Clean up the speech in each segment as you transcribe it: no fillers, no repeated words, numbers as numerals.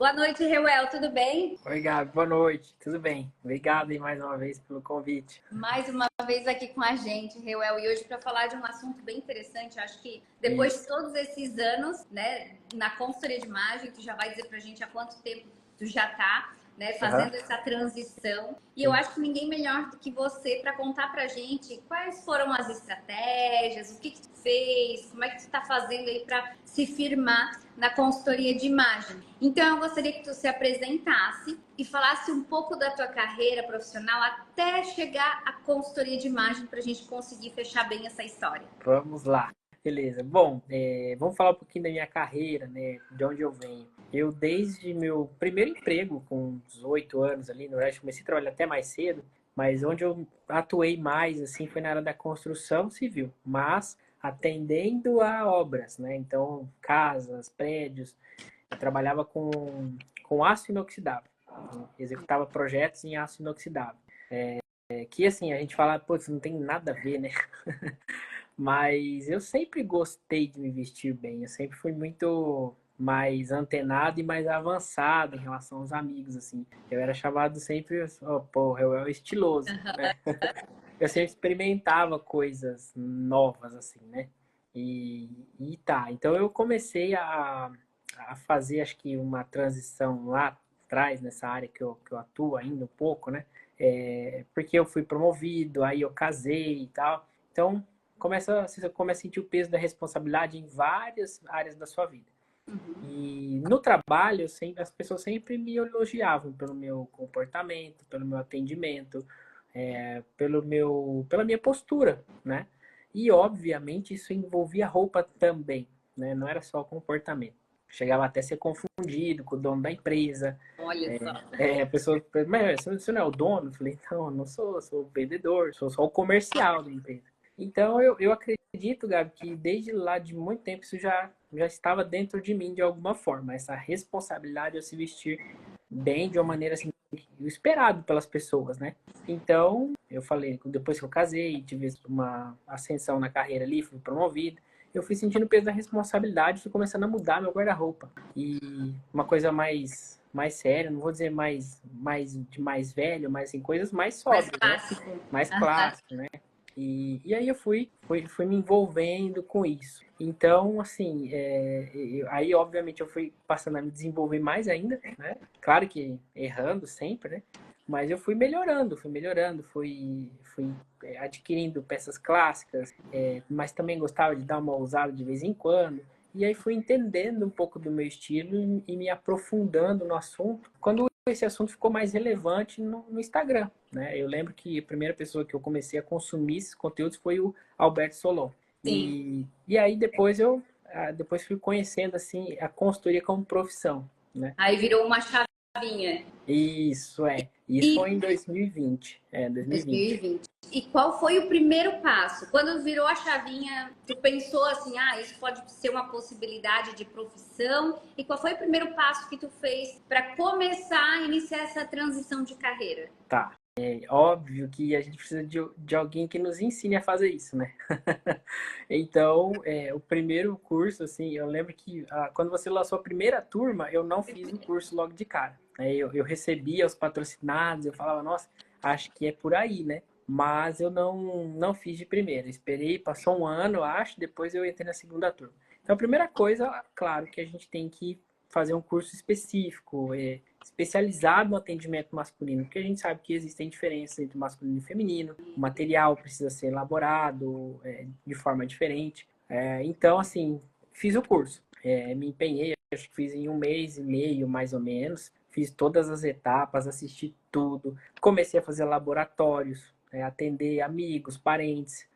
Boa noite, Reuel, tudo bem? Oi, Gabi, boa noite. Tudo bem? Obrigado aí mais uma vez pelo convite. Mais uma vez aqui com a gente, Reuel, e hoje para falar de um assunto bem interessante. Acho que depois de Isso. todos esses anos, né, na consultoria de imagem, tu já vai dizer pra gente há quanto tempo tu já tá, né, Aham. fazendo essa transição. E eu Sim. acho que ninguém melhor do que você para contar pra gente quais foram as estratégias, o que que tu fez, como é que tu tá fazendo aí para se firmar na consultoria de imagem. Então, eu gostaria que tu se apresentasse e falasse um pouco da tua carreira profissional até chegar à consultoria de imagem para a gente conseguir fechar bem essa história. Vamos lá. Beleza. Bom, vamos falar um pouquinho da minha carreira, né? De onde eu venho. Eu, desde meu primeiro emprego, com 18 anos ali, na verdade, comecei a trabalhar até mais cedo, mas onde eu atuei mais, assim, foi na área da construção civil, mas atendendo a obras, né? Então, casas, prédios. Eu trabalhava com aço inoxidável. Executava projetos em aço inoxidável. Que assim, a gente fala, putz, não tem nada a ver, né? Mas eu sempre gostei de me vestir bem. Eu sempre fui muito mais antenado e mais avançado em relação aos amigos, assim. Eu era chamado sempre, oh, pô, eu é o estiloso, né? Eu sempre experimentava coisas novas, assim, né? E tá, então eu comecei a fazer, acho que uma transição lá atrás, nessa área que eu atuo ainda um pouco, né? Porque eu fui promovido, aí eu casei e tal. Então, você começa a sentir o peso da responsabilidade em várias áreas da sua vida. E no trabalho, as pessoas sempre me elogiavam pelo meu comportamento, pelo meu atendimento, pela minha postura, né? E, obviamente, isso envolvia roupa também, né? Não era só comportamento. Chegava até a ser confundido com o dono da empresa. Olha só. A pessoa, mas você não é o dono? Eu falei, não, eu não sou, eu sou o vendedor, sou só o comercial da empresa. Então, eu acredito, Gabi, que desde lá de muito tempo isso já estava dentro de mim de alguma forma. Essa responsabilidade de se vestir bem, de uma maneira assim, o esperado pelas pessoas, né? Então, eu falei, depois que eu casei, tive uma ascensão na carreira ali, fui promovido, eu fui sentindo o peso da responsabilidade, fui começando a mudar meu guarda-roupa. E uma coisa mais séria, não vou dizer de mais velho, mas em coisas mais Mais sóbrias, né? clássico. Mais clássico, né? E aí eu fui me envolvendo com isso. Então, assim, aí obviamente eu fui passando a me desenvolver mais ainda, né? Claro que errando sempre, né? Mas eu fui adquirindo peças clássicas, mas também gostava de dar uma ousada de vez em quando. E aí fui entendendo um pouco do meu estilo e me aprofundando no assunto. Quando esse assunto ficou mais relevante no Instagram, né? Eu lembro que a primeira pessoa que eu comecei a consumir esses conteúdos foi o Alberto Solon. Sim. E aí depois fui conhecendo assim a consultoria como profissão, né? Aí virou uma chavinha. Isso é. Isso foi em E 2020, 2020. 2020. E qual foi o primeiro passo? Quando virou a chavinha, tu pensou assim, ah, isso pode ser uma possibilidade de profissão? E qual foi o primeiro passo que tu fez para começar a iniciar essa transição de carreira? Tá. É óbvio que a gente precisa de alguém que nos ensine a fazer isso, né? Então, o primeiro curso, assim, eu lembro que quando você lançou a primeira turma, eu não fiz o curso logo de cara. Eu recebia os patrocinados, eu falava, nossa, acho que é por aí, né? Mas eu não fiz de primeira. Esperei, passou um ano, eu acho, depois eu entrei na segunda turma. Então, a primeira coisa, claro, que a gente tem que fazer um curso específico, especializado no atendimento masculino, porque a gente sabe que existem diferenças entre masculino e feminino, o material precisa ser elaborado de forma diferente. Então, assim, fiz o curso, me empenhei, acho que fiz em um mês e meio, mais ou menos, fiz todas as etapas, assisti tudo, comecei a fazer laboratórios, atender amigos, parentes,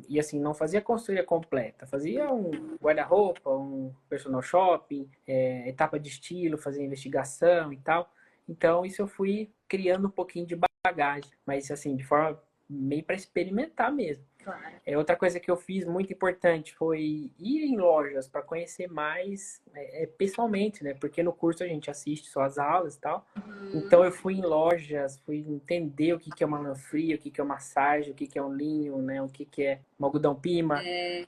e assim, não fazia consultoria completa, fazia um guarda-roupa, um personal shopping, etapa de estilo, fazia investigação e tal. Então, isso eu fui criando um pouquinho de bagagem, mas assim, de forma meio para experimentar mesmo. Claro. Outra coisa que eu fiz muito importante foi ir em lojas para conhecer mais pessoalmente, né? Porque no curso a gente assiste só as aulas e tal. Então eu fui em lojas, fui entender o que que é uma lã fria, o que que é uma massagem, o que que é um linho, né? O que que é um algodão pima.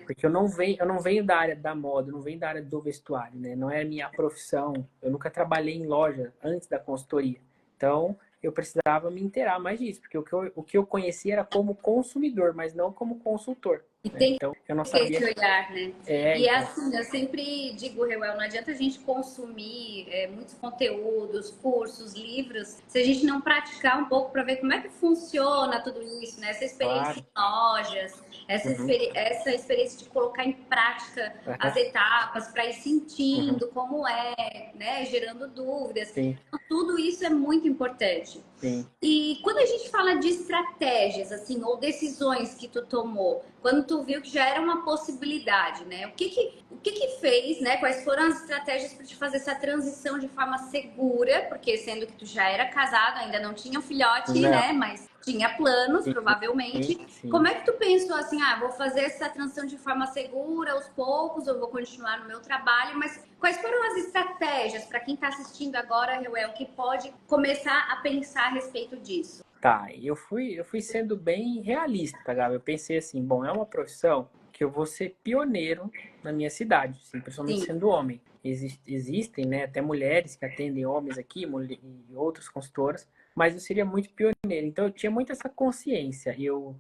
Porque eu não venho da área da moda, eu não venho da área do vestuário, né? Não é a minha profissão. Eu nunca trabalhei em loja antes da consultoria. Então, eu precisava me inteirar mais disso, porque o que eu conhecia era como consumidor, mas não como consultor. E Né? tem Então, eu não que ter esse sabia. olhar, né? E é Então. assim, eu sempre digo, Reuel, não adianta a gente consumir muitos conteúdos, cursos, livros, se a gente não praticar um pouco para ver como é que funciona tudo isso, né? Essa experiência Claro. em lojas, Uhum. essa experiência de colocar em prática as Aham. etapas para ir Uhum. sentindo como né? Gerando dúvidas. Sim, Então, tudo isso é muito importante. sim. E quando a gente fala de estratégias, assim, ou decisões que tu tomou, quando tu viu que já era uma possibilidade, né? O que que fez, né? Quais foram as estratégias para te fazer essa transição de forma segura? Porque sendo que tu já era casado, ainda não tinha um filhote, Não. né? Mas tinha planos, Sim, provavelmente. sim, sim. Como é que tu pensou assim, vou fazer essa transição de forma segura, aos poucos, eu vou continuar no meu trabalho, mas quais foram as estratégias para quem está assistindo agora, Reuel, que pode começar a pensar a respeito disso? Tá, eu fui sendo bem realista, Gabi. Eu pensei assim, bom, é uma profissão que eu vou ser pioneiro na minha cidade, assim, principalmente Sim, sendo homem. Existem, né, até mulheres que atendem homens aqui, e outras consultoras, mas eu seria muito pioneiro. Então eu tinha muito essa consciência. Eu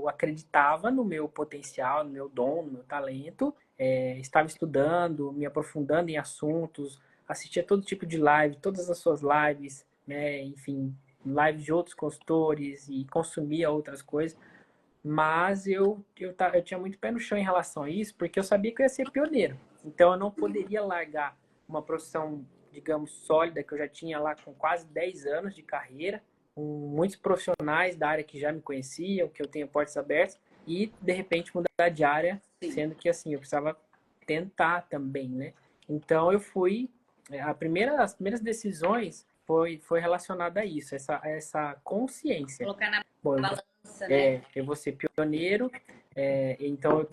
acreditava no meu potencial, no meu dom, no meu talento. Estava estudando, me aprofundando em assuntos, assistia todo tipo de live, todas as suas lives, né, enfim, lives de outros consultores e consumia outras coisas, mas eu tinha muito pé no chão em relação a isso, porque eu sabia que eu ia ser pioneiro. Então eu não poderia largar uma profissão, digamos, sólida, que eu já tinha lá com quase 10 anos de carreira, com muitos profissionais da área que já me conheciam, que eu tenho portas abertas, e de repente mudar de área, sim. sendo que assim, eu precisava tentar também, né? Então eu fui, as primeiras decisões foi relacionada a isso, essa consciência. Colocar na Bom, balança, né? eu vou ser pioneiro, então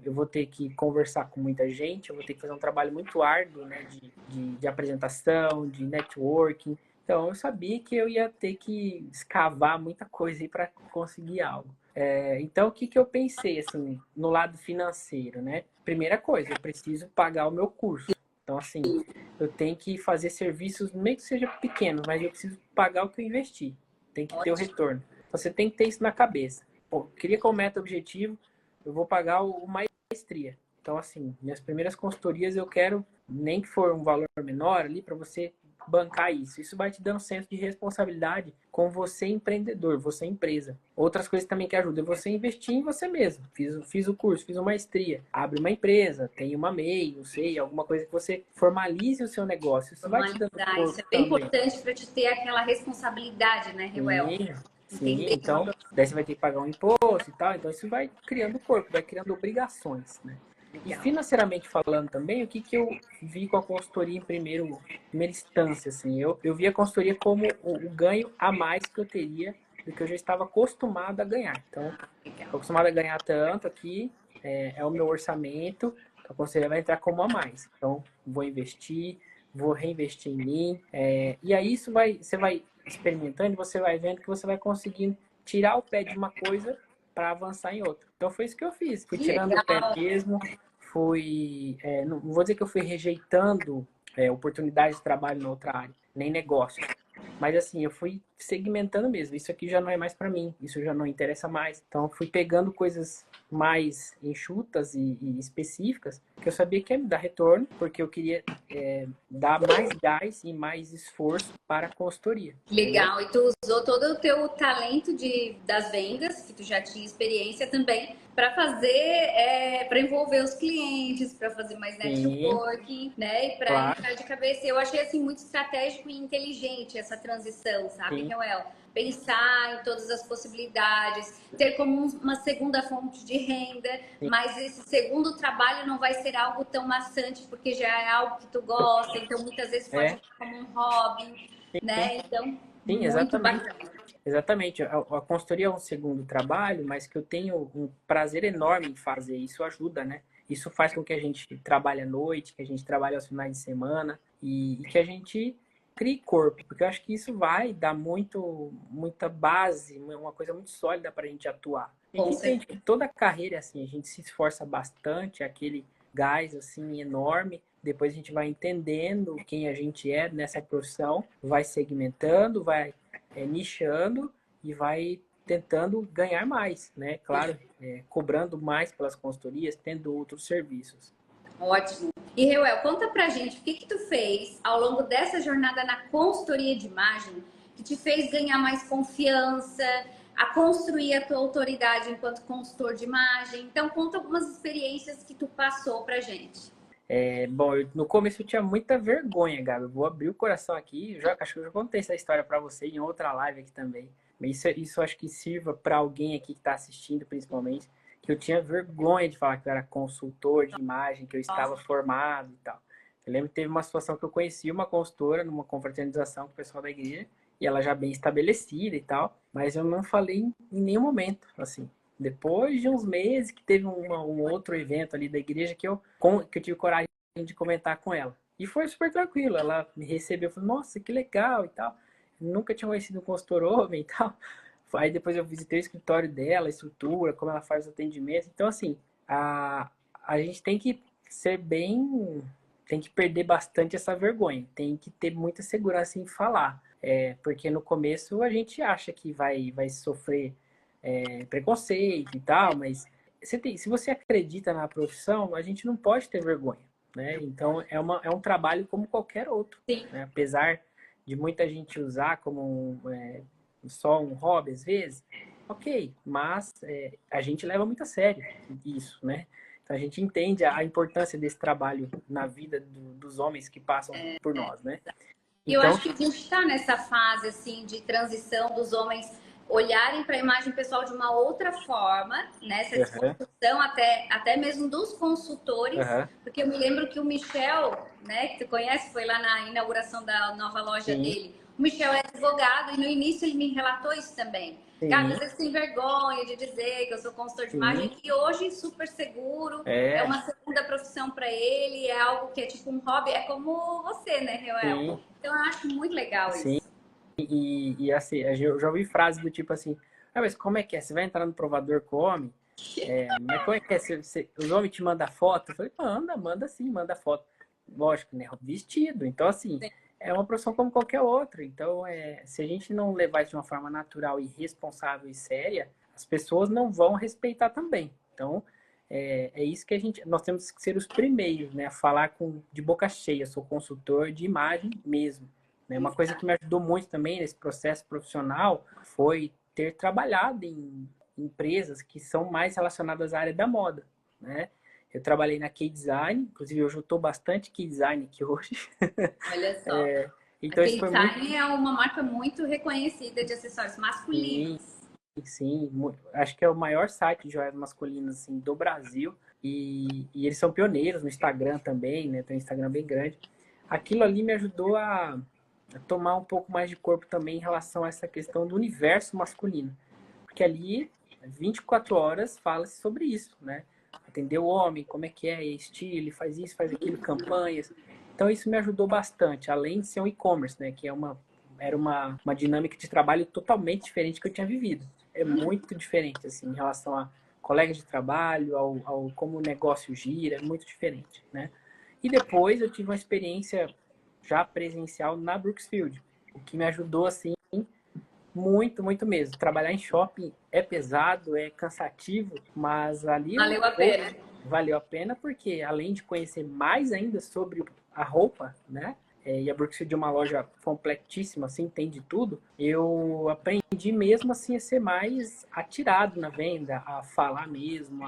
eu vou ter que conversar com muita gente, eu vou ter que fazer um trabalho muito árduo, né, de apresentação, de networking. Então eu sabia que eu ia ter que escavar muita coisa aí para conseguir algo. Então o que que eu pensei assim no lado financeiro, né? Primeira coisa, eu preciso pagar o meu curso. Então assim, eu tenho que fazer serviços, nem que seja pequenos, mas eu preciso pagar o que eu investi. Tem que ter o Ótimo. retorno. Você tem que ter isso na cabeça. Pô, queria como meta objetivo, eu vou pagar o maestria. Então, assim, minhas primeiras consultorias eu quero, nem que for um valor menor ali, para você bancar isso. Isso vai te dando um senso de responsabilidade com você empreendedor, você empresa. Outras coisas também que ajudam é você investir em você mesmo. Fiz o curso, fiz uma maestria, abre uma empresa, tem uma MEI, não sei, alguma coisa que você formalize o seu negócio. Isso vai te dando Formalizar. Isso corpo é bem também. importante para te ter aquela responsabilidade, né, Reuel? Sim, sim. Entender. Então, daí você vai ter que pagar um imposto e tal. Então, isso vai criando corpo, vai criando obrigações, né? E Legal. financeiramente falando também, o que que eu vi com a consultoria em primeira instância, assim? Eu vi a consultoria como o ganho a mais que eu teria do que eu já estava acostumado a ganhar. Então, Legal. estou acostumado a ganhar tanto aqui, é o meu orçamento, então a consultoria vai entrar como a mais. Então, vou investir, vou reinvestir em mim, e aí você vai experimentando, você vai vendo que você vai conseguindo tirar o pé de uma coisa para avançar em outra. Então foi isso que eu fiz. Fui Que tirando o pé legal. mesmo, não vou dizer que eu fui rejeitando oportunidades de trabalho na outra área, nem negócios. Mas assim, eu fui segmentando mesmo. Isso aqui já não é mais para mim, isso já não interessa mais. Então, eu fui pegando coisas mais enxutas e específicas que eu sabia que ia me dar retorno, porque eu queria dar mais gás e mais esforço para a consultoria, entendeu? Legal. E tu usou todo o teu talento das vendas, que tu já tinha experiência também, para para envolver os clientes, para fazer mais Sim, networking, né? E para claro, entrar de cabeça. Eu achei assim muito estratégico e inteligente essa transição, sabe, sim, Reuel? Pensar em todas as possibilidades, ter como uma segunda fonte de renda, sim. mas esse segundo trabalho não vai ser algo tão maçante, porque já é algo que tu gosta, então muitas vezes pode É, ficar como um hobby, sim, né? Então, Sim, Muito exatamente. bacana. Exatamente. A consultoria é um segundo trabalho, mas que eu tenho um prazer enorme em fazer. Isso ajuda, né? Isso faz com que a gente trabalhe à noite, que a gente trabalhe aos finais de semana e que a gente crie corpo, porque eu acho que isso vai dar muita base, uma coisa muito sólida para a gente atuar. A gente Com entende certeza. que toda carreira é assim, a gente se esforça bastante, aquele gás assim enorme. Depois a gente vai entendendo quem a gente é nessa profissão, vai segmentando, vai nichando e vai tentando ganhar mais, né? Claro, cobrando mais pelas consultorias, tendo outros serviços. Ótimo. E Reuel, conta pra gente o que que tu fez ao longo dessa jornada na consultoria de imagem que te fez ganhar mais confiança, a construir a tua autoridade enquanto consultor de imagem. Então, conta algumas experiências que tu passou pra gente. Bom, no começo eu tinha muita vergonha, Gabi. Eu vou abrir o coração aqui. Acho que eu já contei essa história para você em outra live aqui também. Mas isso eu acho que sirva para alguém aqui que está assistindo, principalmente, que eu tinha vergonha de falar que eu era consultor de imagem, que eu estava formado e tal. Eu lembro que teve uma situação que eu conheci uma consultora numa confraternização com o pessoal da igreja, e ela já bem estabelecida e tal, mas eu não falei em nenhum momento, assim. Depois de uns meses que teve um outro evento ali da igreja que eu tive coragem de comentar com ela. E foi super tranquilo. Ela me recebeu, falou, nossa, que legal e tal. Nunca tinha conhecido um consultor homem e tal. Aí depois eu visitei o escritório dela, a estrutura, como ela faz o atendimento. Então, assim, a gente tem que ser bem. Tem que perder bastante essa vergonha. Tem que ter muita segurança em falar. Porque no começo a gente acha que vai sofrer preconceito e tal, mas se você acredita na profissão, a gente não pode ter vergonha, né? Então é um trabalho como qualquer outro, Sim. né? Apesar de muita gente usar como só um hobby às vezes, ok, mas a gente leva muito a sério isso, né? Então a gente entende a importância desse trabalho na vida dos homens que passam por nós, né? E eu Então, acho que a gente está nessa fase assim de transição dos homens olharem para a imagem pessoal de uma outra forma, nessa uhum, desconstrução até mesmo dos consultores, uhum, porque eu me lembro que o Michel, né, que tu conhece, foi lá na inauguração da nova loja sim, dele. O Michel é advogado e no início ele me relatou isso também. Gabi, às sim, vezes tem vergonha de dizer que eu sou consultor de sim, imagem e hoje super seguro, é é, uma segunda profissão para ele, é algo que é tipo um hobby, é como você, né, Reuel? sim. Então eu acho muito legal Sim, isso. e assim, eu já ouvi frases do tipo assim, mas como é que é? Você vai entrar no provador com homem? Mas como é que é? Os homens te mandam foto? Eu falei, manda sim, manda foto. Lógico, né? Vestido. Então, assim, é uma profissão como qualquer outra. Então, se a gente não levar isso de uma forma natural e responsável e séria, as pessoas não vão respeitar também. Então, é isso que nós temos que ser os primeiros, né? A falar de boca cheia. Sou consultor de imagem mesmo. Né? Uma coisa que me ajudou muito também nesse processo profissional foi ter trabalhado em empresas que são mais relacionadas à área da moda, né? Eu trabalhei na K-Design, inclusive eu estou bastante K-Design aqui hoje. Olha só. A Então isso foi muito... K-Design é uma marca muito reconhecida de acessórios Sim, masculinos. sim. Acho que é o maior site de joias masculinas assim, do Brasil. E eles são pioneiros no Instagram também, né? Tem um Instagram bem grande. Aquilo ali me ajudou a tomar um pouco mais de corpo também em relação a essa questão do universo masculino. Porque ali, 24 horas, fala-se sobre isso, né? Atender o homem, como é que é, estilo, ele faz isso, faz aquilo, campanhas. Então isso me ajudou bastante, além de ser um e-commerce, né? Que era uma dinâmica de trabalho totalmente diferente que eu tinha vivido. É muito diferente, assim, em relação a colegas de trabalho, ao como o negócio gira, é muito diferente, né? E depois eu tive uma experiência já presencial na Brooksfield, o que me ajudou, assim, muito, muito mesmo. Trabalhar em shopping é pesado, é cansativo, mas ali Valeu a pena. valeu a pena porque além de conhecer mais ainda sobre a roupa, né? E a Brooksfield é uma loja completíssima, assim, tem de tudo. Eu aprendi mesmo assim a ser mais atirado na venda, a falar mesmo,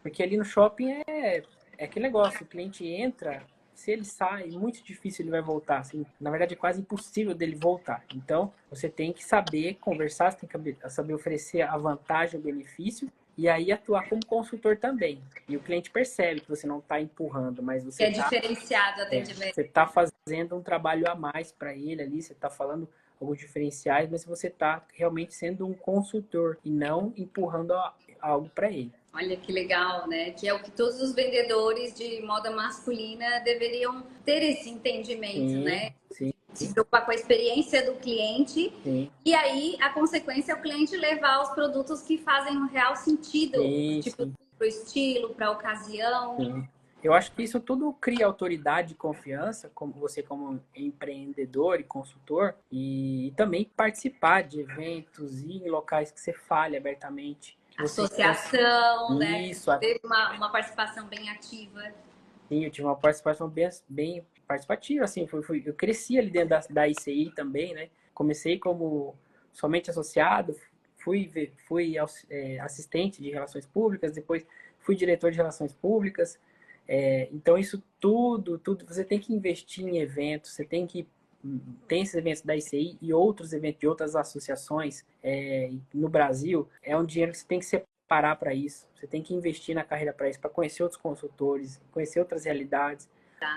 porque ali no shopping é aquele negócio, o cliente entra, se ele sai, muito difícil ele vai voltar. Assim, na verdade, é quase impossível dele voltar. Então, você tem que saber conversar, você tem que saber oferecer a vantagem, o benefício, e aí atuar como consultor também. E o cliente percebe que você não está empurrando, mas Que é diferenciado o atendimento. você está fazendo um trabalho a mais para ele ali, você está falando alguns diferenciais, mas você está realmente sendo um consultor e não empurrando algo para ele. Olha que legal, né? Que é o que todos os vendedores de moda masculina deveriam ter esse entendimento, Sim, né? sim, Se preocupar com a experiência do cliente sim, e aí a consequência é o cliente levar os produtos que fazem um real sentido, sim, tipo sim, para o estilo, para a ocasião. sim. Eu acho que isso tudo cria autoridade e confiança, como você como empreendedor e consultor, e também participar de eventos e em locais que você fale abertamente. Que você Associação, né? isso, Teve uma participação bem ativa. sim, eu tive uma participação bem participativa, assim, eu cresci ali dentro da ICI também, né? Comecei como somente associado, fui assistente de relações públicas, depois fui diretor de relações públicas. Então isso tudo, você tem que investir em eventos, você tem esses eventos da ICI e outros eventos de outras associações no Brasil, é um dinheiro que você tem que separar para isso. Você tem que investir na carreira para isso, para conhecer outros consultores, conhecer outras realidades,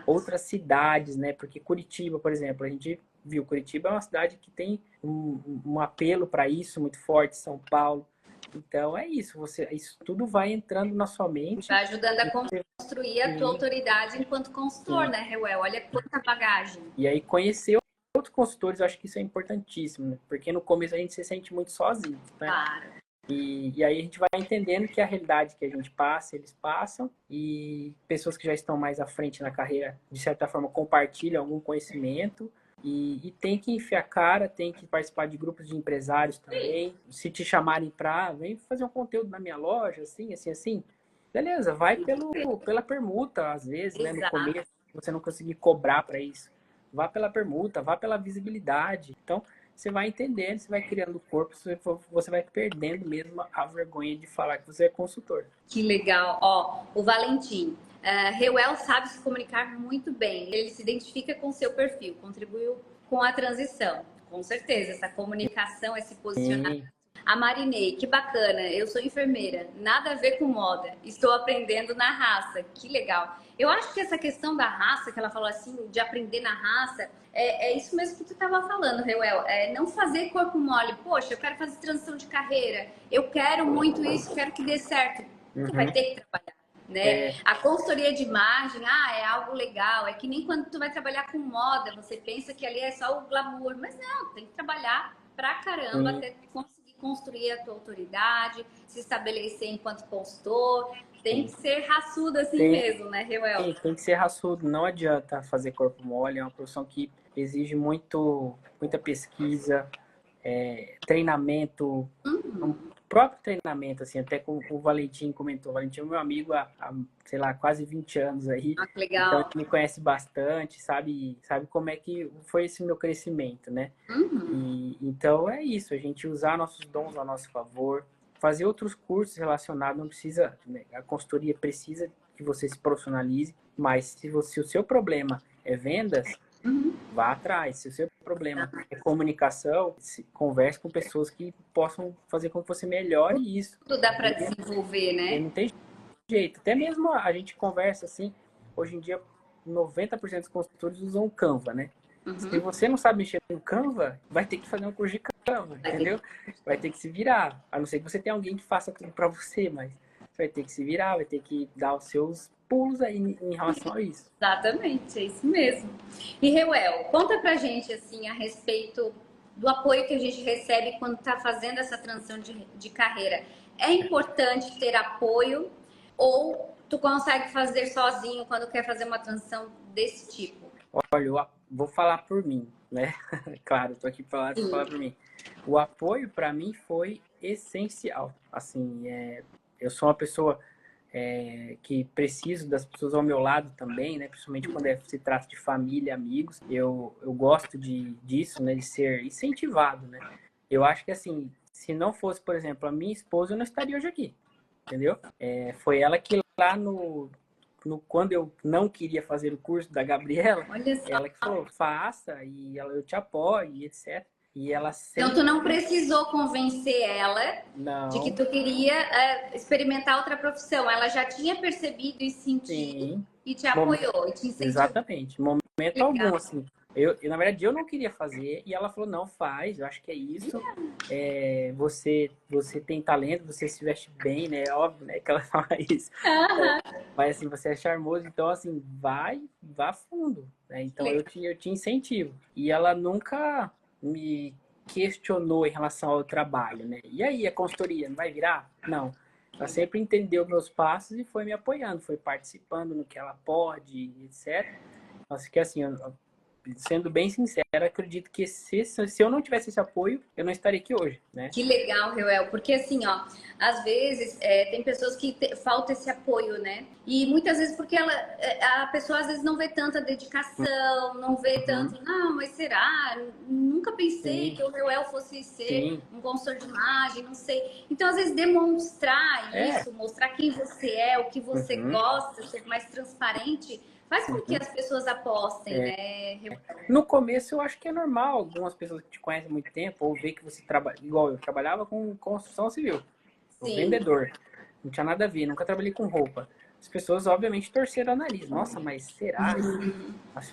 outras cidades, né? Porque Curitiba, por exemplo, a gente viu, Curitiba é uma cidade que tem um apelo para isso muito forte, São Paulo. Então é isso, isso tudo vai entrando na sua mente. Vai ajudando a construir a tua Sim, autoridade enquanto consultor, sim. né, Reuel? Olha quanta bagagem. E aí conhecer outros consultores, eu acho que isso é importantíssimo, né? Porque no começo a gente se sente muito sozinho, né? Claro. E aí a gente vai entendendo que a realidade que a gente passa, eles passam, e pessoas que já estão mais à frente na carreira, de certa forma, compartilham algum conhecimento, e tem que enfiar a cara, tem que participar de grupos de empresários também. Se te chamarem para, vem fazer um conteúdo na minha loja, assim, assim, assim, beleza, vai pela permuta, às vezes, né? No Exato. começo, você não conseguir cobrar para isso. Vá pela permuta, vá pela visibilidade. Então, você vai entendendo, você vai criando o corpo, você vai perdendo mesmo a vergonha de falar que você é consultor. Que legal. Ó, o Valentim. Reuel sabe se comunicar muito bem. Ele se identifica com o seu perfil, contribuiu com a transição. Com certeza, essa comunicação, esse posicionamento. Sim, A Marinei, que bacana. Eu sou enfermeira, nada a ver com moda. Estou aprendendo na raça. Que legal. Eu acho que essa questão da raça, que ela falou assim, de aprender na raça, é isso mesmo que tu estava falando, Reuel. É não fazer corpo mole. Poxa, eu quero fazer transição de carreira. Eu quero muito isso, quero que dê certo. Tu vai uhum. ter que trabalhar, né? A consultoria de imagem, é algo legal. É que nem quando tu vai trabalhar com moda, você pensa que ali é só o glamour. Mas não, tem que trabalhar pra caramba até conseguir construir a tua autoridade, se estabelecer enquanto consultor. Tem que ser raçudo assim mesmo, né, Reuel? Tem que ser raçudo, não adianta fazer corpo mole, é uma profissão que exige muita pesquisa, treinamento, um próprio treinamento, assim, até como o Valentim comentou. O Valentim é meu amigo há, sei lá, quase 20 anos aí, Ah, que então legal. ele me conhece bastante, sabe como é que foi esse meu crescimento, né? E então é isso, a gente usar nossos dons a nosso favor, fazer outros cursos relacionados, não precisa, né? A consultoria precisa que você se profissionalize, mas se o seu problema é vendas, vá atrás. Se o seu problema é comunicação, converse com pessoas que possam fazer com que você melhore isso. Tudo dá para E desenvolver, e né? não tem jeito. Até mesmo a gente conversa assim, hoje em dia 90% dos consultores usam o Canva, né? Se você não sabe mexer no Canva, vai ter que fazer um curso de Canva, entendeu? Vai ter que se virar. A não ser que você tenha alguém que faça tudo para você, mas você vai ter que se virar, vai ter que dar os seus pulos aí em relação a isso. Exatamente, é isso mesmo. E Reuel, conta pra gente assim a respeito do apoio que a gente recebe quando está fazendo essa transição de carreira. É importante ter apoio ou tu consegue fazer sozinho quando quer fazer uma transição desse tipo? Olha, eu vou falar por mim, né? Claro, estou aqui para falar por mim. O apoio para mim foi essencial. Assim, eu sou uma pessoa que preciso das pessoas ao meu lado também, né? Principalmente quando se trata de família, amigos. Eu gosto disso, né? De ser incentivado, né? Eu acho que assim, se não fosse, por exemplo, a minha esposa, eu não estaria hoje aqui, entendeu? Foi ela que lá quando eu não queria fazer o curso da Gabriela, Olha só. ela que falou, faça, e eu te apoio, e etc. E ela Então sempre... tu não precisou convencer ela de que Não, tu queria experimentar outra profissão. Ela já tinha percebido e sentido sim, e te apoiou e te incentivou. exatamente. Momento algum, Legal. assim. Na verdade, eu não queria fazer e ela falou, não, faz, eu acho que é isso. Você tem talento, você se veste bem, né? É óbvio, né, que ela fala isso. Mas assim, você é charmoso, então assim, vá fundo, né? Então eu te incentivo. E ela nunca me questionou em relação ao trabalho, né? E aí, a consultoria, não vai virar? Não. Ela sempre entendeu meus passos e foi me apoiando, foi participando no que ela pode, etc. Acho que assim, sendo bem sincero, acredito que se eu não tivesse esse apoio, eu não estaria aqui hoje, né? Que legal, Reuel, porque assim, ó, às vezes tem pessoas que falta esse apoio, né? E muitas vezes porque a pessoa às vezes não vê tanta dedicação, não vê Uhum. tanto, não, mas será? Nunca pensei Sim, que o Reuel fosse ser sim. um consultor de imagem, não sei. Então, às vezes, demonstrar É. isso, mostrar quem você é, o que você Uhum. gosta, ser mais transparente, faz com que Uhum. as pessoas apostem, É. né? No começo eu acho que é normal, algumas pessoas que te conhecem há muito tempo, ou ver que você trabalha, igual eu trabalhava com construção civil, o Sim. vendedor, não tinha nada a ver, nunca trabalhei com roupa. As pessoas obviamente torceram o nariz, nossa, mas será?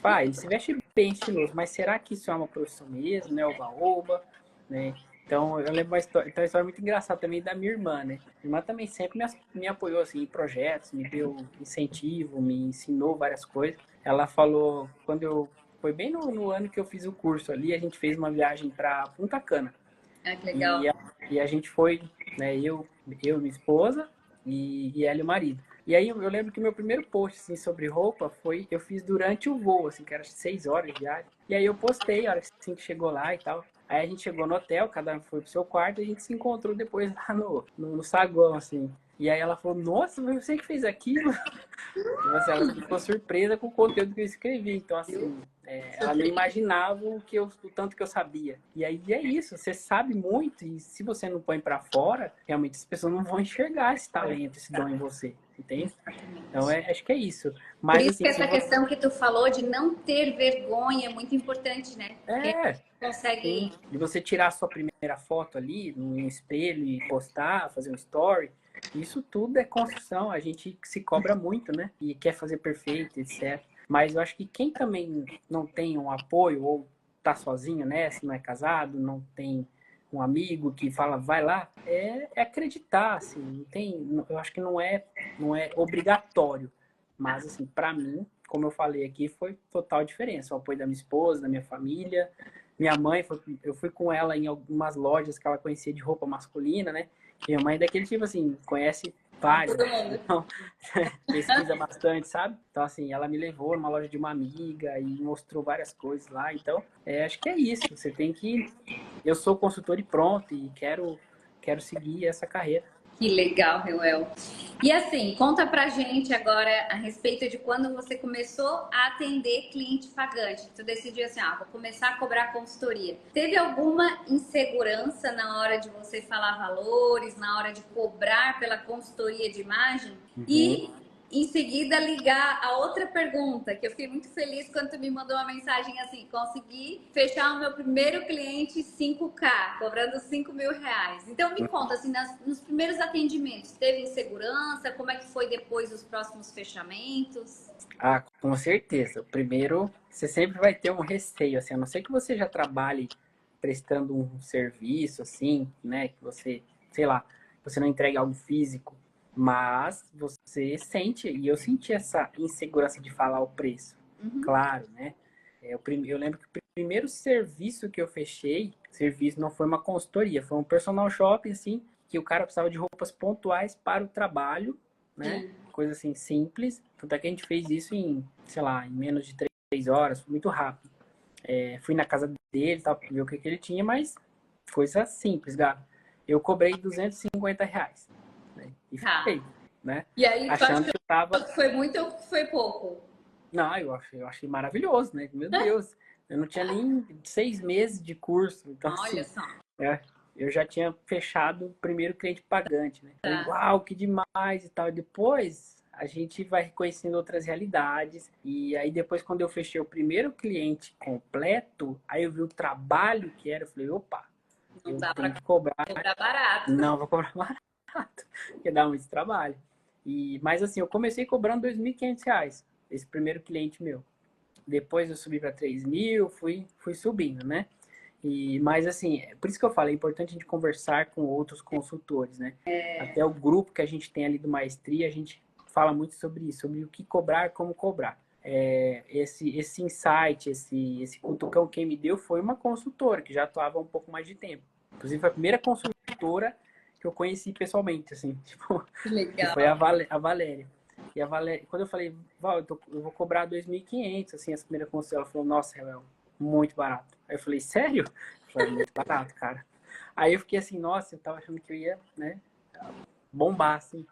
Mas ele se veste bem estiloso, mas será que isso é uma profissão mesmo, né? Oba-oba, né? Então, eu lembro uma história muito engraçada também da minha irmã, né? Minha irmã também sempre me apoiou assim, em projetos, me deu incentivo, me ensinou várias coisas. Ela falou, foi bem no ano que eu fiz o curso ali, a gente fez uma viagem para Punta Cana. Ah, que E legal. a, e a gente foi, né? Minha esposa e ela e o marido. E aí eu lembro que o meu primeiro post assim, sobre roupa eu fiz durante o voo, assim, que era 6 horas de viagem. E aí eu postei a hora assim, que chegou lá e tal. Aí a gente chegou no hotel, cada um foi pro seu quarto e a gente se encontrou depois lá no saguão, assim. E aí ela falou, nossa, mas você que fez aquilo? Tipo assim, ela ficou surpresa com o conteúdo que eu escrevi. Então, assim, ela não imaginava o tanto que eu sabia. E aí é isso, você sabe muito e se você não põe para fora, realmente as pessoas não vão enxergar esse talento, esse dom em você, entende? Então, acho que é isso. Por Mas, isso que assim, se essa você... questão que tu falou de não ter vergonha é muito importante, né? Porque a É, gente consegue. sim. De você tirar a sua primeira foto ali no espelho e postar, fazer um story, isso tudo é construção. A gente se cobra muito, né? E quer fazer perfeito, etc. Mas eu acho que quem também não tem um apoio ou tá sozinho, né? Se não é casado, não tem um amigo que fala, vai lá, é acreditar, assim. Não tem, eu acho que não é obrigatório. Mas, assim, para mim, como eu falei aqui, foi total diferença. O apoio da minha esposa, da minha família, minha mãe, eu fui com ela em algumas lojas que ela conhecia de roupa masculina, né? Minha mãe é daquele tipo assim, conhece vários, Todo mundo. então pesquisa bastante, sabe? Então, assim, ela me levou numa loja de uma amiga e mostrou várias coisas lá. Então, acho que é isso. Você tem que. Eu sou consultor e pronto, e quero seguir essa carreira. Que legal, Reuel. E assim, conta pra gente agora a respeito de quando você começou a atender cliente pagante. Tu decidiu assim, vou começar a cobrar consultoria. Teve alguma insegurança na hora de você falar valores, na hora de cobrar pela consultoria de imagem? Uhum. E em seguida ligar a outra pergunta, que eu fiquei muito feliz quando tu me mandou uma mensagem assim, consegui fechar o meu primeiro cliente 5K, cobrando 5 mil reais. Então me conta, assim, nos primeiros atendimentos, teve insegurança? Como é que foi depois os próximos fechamentos? Ah, com certeza. Primeiro, você sempre vai ter um receio, assim, a não ser que você já trabalhe prestando um serviço, assim, né, que você, sei lá, você não entregue algo físico, mas você sente, e eu senti essa insegurança de falar o preço, claro, né? Eu lembro que o primeiro serviço que eu fechei, serviço não foi uma consultoria, foi um personal shopping, assim, que o cara precisava de roupas pontuais para o trabalho, né? Sim. Coisa assim simples. Tanto é que a gente fez isso em, sei lá, em menos de 3 horas, foi muito rápido. Fui na casa dele, tal, ver o que ele tinha, mas coisa simples, gato. Eu cobrei R$ 250, né? E Tá. fiquei, né? E aí, tu Achando achou que eu tava. que foi muito ou que foi pouco? Não, eu achei maravilhoso, né? Meu Deus, eu não tinha nem 6 meses de curso, então Olha assim, só. é, eu já tinha fechado o primeiro cliente pagante, né? Falei, Tá. uau, que demais e tal. E depois a gente vai reconhecendo outras realidades. E aí depois, quando eu fechei o primeiro cliente completo, aí eu vi o trabalho que era, eu falei, opa, Não eu dá tenho pra que cobrar, cobrar barato. não vou cobrar barato, porque dá muito trabalho. Mas assim, eu comecei cobrando R$ 2.500, esse primeiro cliente meu. depois eu subi para 3.000, fui subindo, né? Mas assim, por isso que eu falo, é importante a gente conversar com outros consultores, né? Até o grupo que a gente tem ali do Maestria, a gente fala muito sobre isso, sobre o que cobrar, como cobrar. Esse insight, esse cutucão quem me deu foi uma consultora que já atuava há um pouco mais de tempo. Inclusive, foi a primeira consultora que eu conheci pessoalmente, assim, tipo, que foi a Valéria. E a Valéria, quando eu falei, Val, eu vou cobrar 2.500, assim, essa primeira consulta, ela falou, nossa, Ravel, muito barato. Aí eu falei, sério? Eu falei, muito barato, cara. Aí eu fiquei assim, nossa, eu tava achando que eu ia, né, bombar, assim.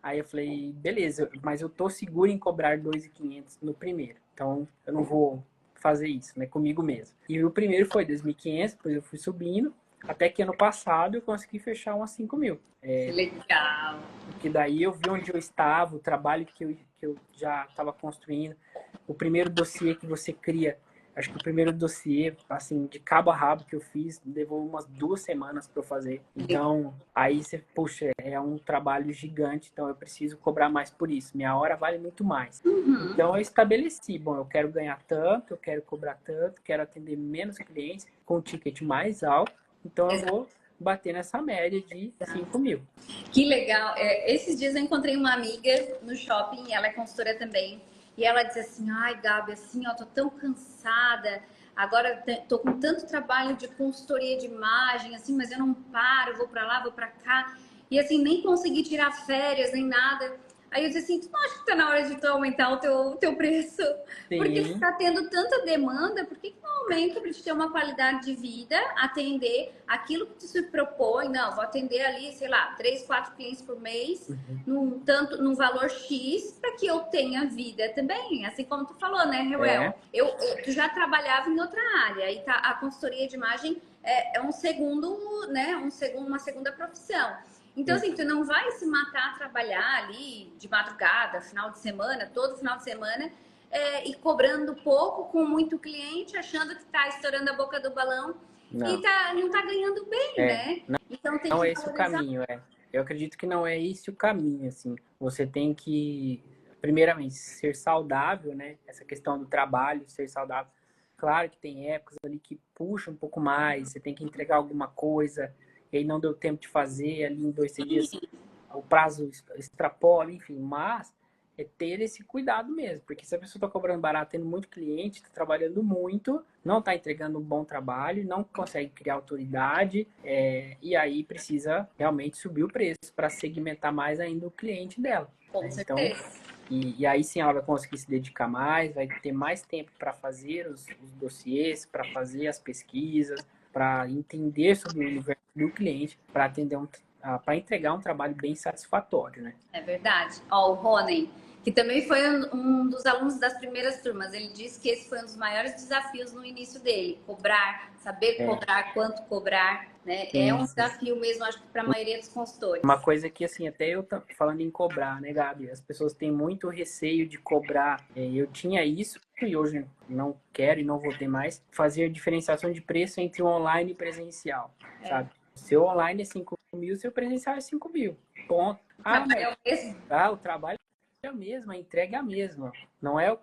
Aí eu falei, beleza, mas eu tô seguro em cobrar 2.500 no primeiro. Então, eu não vou fazer isso, né, comigo mesmo. E o primeiro foi 2.500, depois eu fui subindo, até que ano passado eu consegui fechar umas 5.000. Que legal. Porque daí eu vi onde eu estava, o trabalho que eu já estava construindo. O primeiro dossiê que você cria, acho que o primeiro dossiê, assim, de cabo a rabo que eu fiz, levou umas 2 semanas para eu fazer. Então, aí você, puxa, é um trabalho gigante, então eu preciso cobrar mais por isso. Minha hora vale muito mais. Então, eu estabeleci, bom, eu quero ganhar tanto, eu quero cobrar tanto, quero atender menos clientes com um ticket mais alto, então eu vou bater nessa média de 5.000. Que legal. Esses dias eu encontrei uma amiga no shopping, ela é consultora também, e ela disse assim, ai, Gabi, assim, ó, tô tão cansada, agora tô com tanto trabalho de consultoria de imagem, assim, mas eu não paro, vou pra lá, vou pra cá, e assim, nem consegui tirar férias, nem nada. Aí eu disse assim, tu não acha que tá na hora de tu aumentar o teu preço? Porque Sim. tá tendo tanta demanda, por que não aumenta pra te ter uma qualidade de vida, atender aquilo que tu se propõe? Não, vou atender ali, sei lá, 3, 4 clientes por mês, num valor X, para que eu tenha vida também. Assim como tu falou, né, Reuel? Tu já trabalhava em outra área, e tá, a consultoria de imagem é um segundo, né, uma segunda profissão. Então, assim, tu não vai se matar a trabalhar ali de madrugada, final de semana, todo final de semana, e cobrando pouco com muito cliente, achando que tá estourando a boca do balão Não. e não tá ganhando bem, né? Então tem Não que é esse o valorizar. caminho, Eu acredito que não é esse o caminho, assim. Você tem que, primeiramente, ser saudável, né? Essa questão do trabalho, ser saudável. Claro que tem épocas ali que puxa um pouco mais, você tem que entregar alguma coisa, e aí não deu tempo de fazer ali em 2, 3 dias, o prazo extrapola, enfim, mas é ter esse cuidado mesmo, porque se a pessoa está cobrando barato, tendo muito cliente, está trabalhando muito, não está entregando um bom trabalho, não consegue criar autoridade, e aí precisa realmente subir o preço para segmentar mais ainda o cliente dela. Com Né? Então, certeza. e aí sim ela vai conseguir se dedicar mais, vai ter mais tempo para fazer os dossiês, para fazer as pesquisas, para entender sobre o universo do cliente, para atender para entregar um trabalho bem satisfatório, né? É verdade. Ó, o Rony, que também foi um dos alunos das primeiras turmas, ele disse que esse foi um dos maiores desafios no início dele, cobrar, saber cobrar, quanto cobrar, né? É um desafio mesmo, acho que para a maioria dos consultores. Uma coisa que, assim, até eu falando em cobrar, né, Gabi? As pessoas têm muito receio de cobrar. Eu tinha isso e hoje não quero e não vou ter mais. Fazer diferenciação de preço entre o online e presencial, sabe? Seu online é 5.000, seu presencial é 5.000. Ponto. O trabalho é o mesmo, a entrega é a mesma. Não é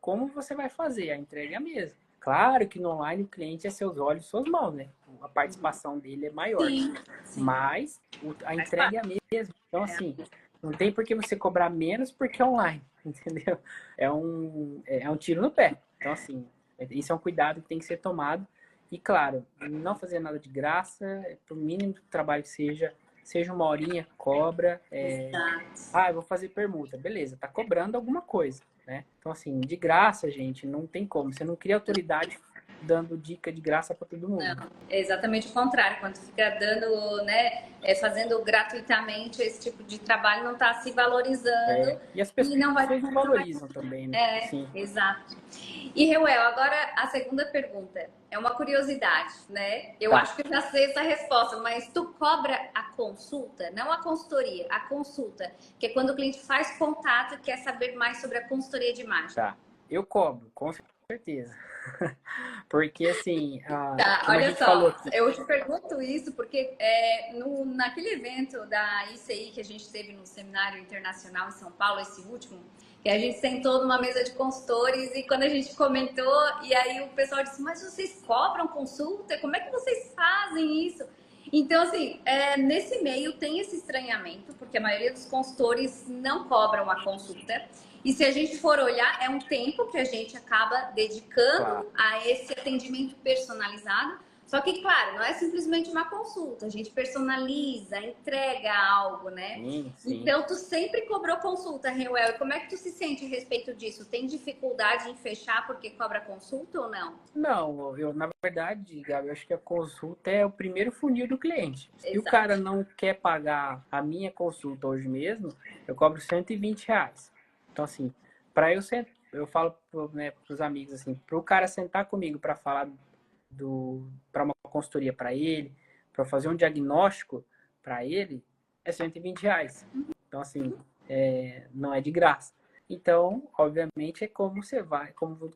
como você vai fazer, a entrega é a mesma. Claro que no online o cliente é seus olhos, suas mãos, né? A participação dele é maior. Sim. Mas a entrega é a mesma. Então, assim, não tem por que você cobrar menos porque é online, entendeu? É um tiro no pé. Então, assim, isso é um cuidado que tem que ser tomado. E, claro, não fazer nada de graça, por mínimo trabalho que seja uma horinha, cobra. Eu vou fazer permuta. Beleza, tá cobrando alguma coisa, né? Então, assim, de graça, gente, não tem como. Você não cria autoridade dando dica de graça para todo mundo. Não, é exatamente o contrário. Quando fica dando, né, fazendo gratuitamente esse tipo de trabalho, não está se valorizando. E as pessoas não valorizam também, né? Sim. Exato. E, Reuel, agora a segunda pergunta. É uma curiosidade, né? Eu acho que eu já sei essa resposta, mas tu cobra a consulta? Não a consultoria, a consulta. Que é quando o cliente faz contato e quer saber mais sobre a consultoria de imagem. Tá. Eu cobro, com certeza. Porque, assim, olha só, eu te pergunto isso porque naquele evento da ICI que a gente teve no Seminário Internacional em São Paulo, esse último, E a gente sentou numa mesa de consultores e quando a gente comentou, e aí o pessoal disse, mas vocês cobram consulta? Como é que vocês fazem isso? Então, assim, nesse meio tem esse estranhamento, porque a maioria dos consultores não cobram a consulta. E se a gente for olhar, é um tempo que a gente acaba dedicando a esse atendimento personalizado. Só que, claro, não é simplesmente uma consulta. A gente personaliza, entrega algo, né? Sim. Então, tu sempre cobrou consulta, Reuel. E como é que tu se sente a respeito disso? Tem dificuldade em fechar porque cobra consulta ou não? Não, na verdade, Gabi, eu acho que a consulta é o primeiro funil do cliente. Se o Exato. cara não quer pagar a minha consulta hoje mesmo, eu cobro R$ 120. Então, assim, eu falo né, para os amigos, assim, para o cara sentar comigo para falar para uma consultoria para ele, para fazer um diagnóstico para ele, é R$ 120. Então, assim, não é de graça. Então, obviamente, é como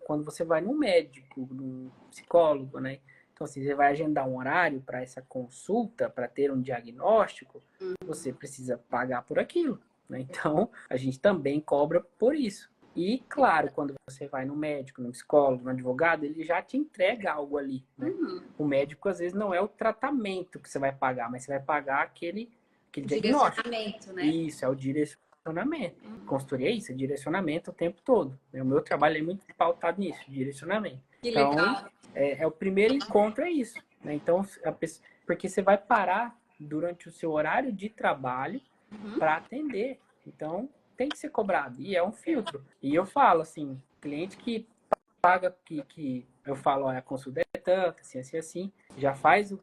quando você vai num médico, num psicólogo, né? Então, assim, você vai agendar um horário para essa consulta, para ter um diagnóstico, você precisa pagar por aquilo, né? Então, a gente também cobra por isso. E, claro, quando você vai no médico, no psicólogo, no advogado, ele já te entrega algo ali, né? O médico, às vezes, não é o tratamento que você vai pagar, mas você vai pagar aquele diagnóstico. Direcionamento, né? Isso, é o direcionamento. Consultoria é isso, é direcionamento o tempo todo. O meu trabalho é muito pautado nisso, direcionamento. Que Então, legal. o primeiro encontro é isso, né? Então, porque você vai parar durante o seu horário de trabalho para atender. Então, tem que ser cobrado. E é um filtro. E eu falo, assim, cliente que paga, que eu falo, ó, a consulta é tanto, assim, já faz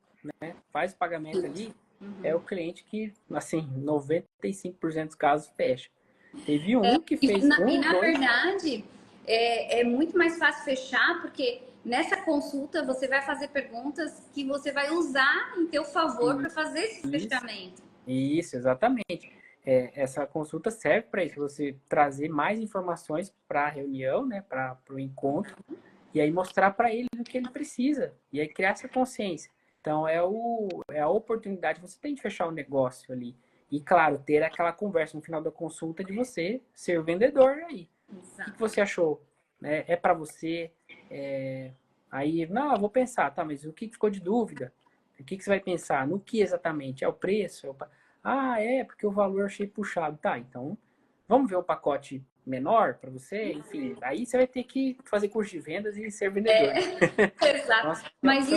faz o pagamento ali, é o cliente que, assim, 95% dos casos fecha. Teve um que fez Na dois. verdade, é muito mais fácil fechar, porque nessa consulta você vai fazer perguntas que você vai usar em teu favor para fazer esse fechamento. Isso, exatamente. Essa consulta serve para isso, você trazer mais informações para a reunião, né, para o encontro, e aí mostrar para ele o que ele precisa, e aí criar essa consciência. Então, é a oportunidade que você tem de fechar o negócio ali. E, claro, ter aquela conversa no final da consulta de você ser o vendedor aí. O que você achou? É para você? Aí, não, eu vou pensar, tá, mas o que ficou de dúvida? O que você vai pensar? No que exatamente? É o preço? Porque o valor eu achei puxado. Tá, então vamos ver um pacote menor para você? Enfim, aí você vai ter que fazer curso de vendas e ser vendedor. Exato. Nossa, Mas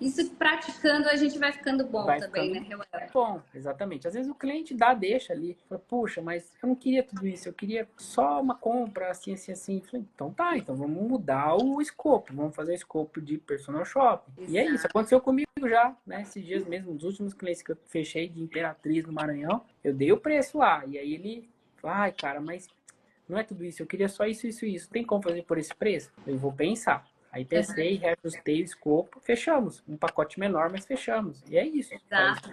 isso praticando a gente vai ficando bom vai também, ficando né? bom, exatamente. Às vezes o cliente deixa ali, fala, puxa, mas eu não queria tudo isso, eu queria só uma compra assim, assim, assim. Falei, então tá, então vamos mudar o escopo, vamos fazer o escopo de personal shopping. Exato. E é isso, aconteceu comigo já, né? Esses dias mesmo, os últimos clientes que eu fechei de Imperatriz no Maranhão, eu dei o preço lá, e aí ele falou, ai, cara, mas não é tudo isso, eu queria só isso, isso, isso. Tem como fazer por esse preço? Eu vou pensar. Aí pensei, reajustei o escopo, fechamos. Um pacote menor, mas fechamos. E é isso. Exato.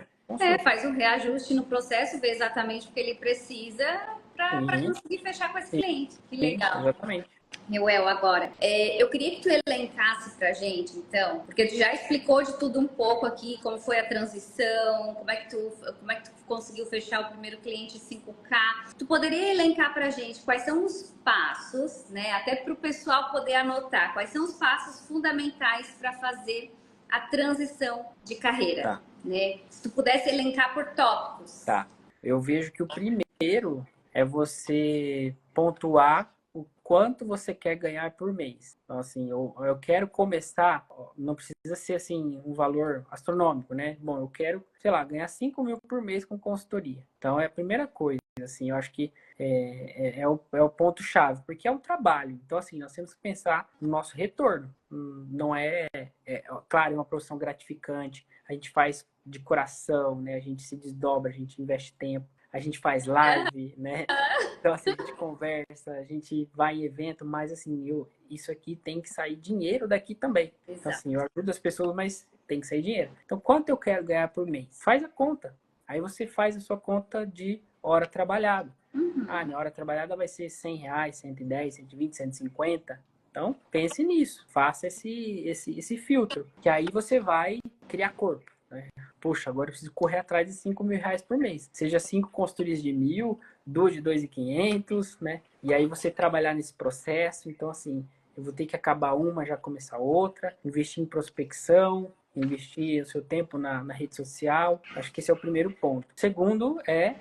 Faz um reajuste no processo, ver exatamente o que ele precisa para conseguir fechar com esse cliente. Que legal. Exatamente. Reuel, agora, eu queria que tu elencasse pra gente, então, porque tu já explicou de tudo um pouco aqui, como foi a transição, como é que tu conseguiu fechar o primeiro cliente 5K. Tu poderia elencar pra gente quais são os passos, né, até para o pessoal poder anotar, quais são os passos fundamentais para fazer a transição de carreira, né? Se tu pudesse elencar por tópicos. Tá. Eu vejo que o primeiro é você pontuar o quanto você quer ganhar por mês. Então, assim, eu quero começar, não precisa ser, assim, um valor astronômico, né? Bom, eu quero, sei lá, ganhar 5 mil por mês com consultoria. Então, é a primeira coisa, assim, eu acho que é o ponto-chave, porque é um trabalho. Então, assim, nós temos que pensar no nosso retorno. Não claro, é uma profissão gratificante, a gente faz de coração, né? A gente se desdobra, a gente investe tempo, a gente faz live, né? Então, assim, a gente conversa, a gente vai em evento, mas, assim, isso aqui tem que sair dinheiro daqui também. Exato. Então, assim, eu ajudo as pessoas, mas tem que sair dinheiro. Então, quanto eu quero ganhar por mês? Faz a conta. Aí você faz a sua conta de hora trabalhada. Minha hora trabalhada vai ser R$ 100, 110, 120, 150. Então, pense nisso. Faça esse filtro. Que aí você vai criar corpo. Né? Poxa, agora eu preciso correr atrás de R$ 5.000 por mês. Seja 5 consultorias de 1.000, 2 de 2.500, né? E aí você trabalhar nesse processo, então assim, eu vou ter que acabar uma, já começar outra, investir em prospecção, investir o seu tempo na rede social. Acho que esse é o primeiro ponto. Segundo é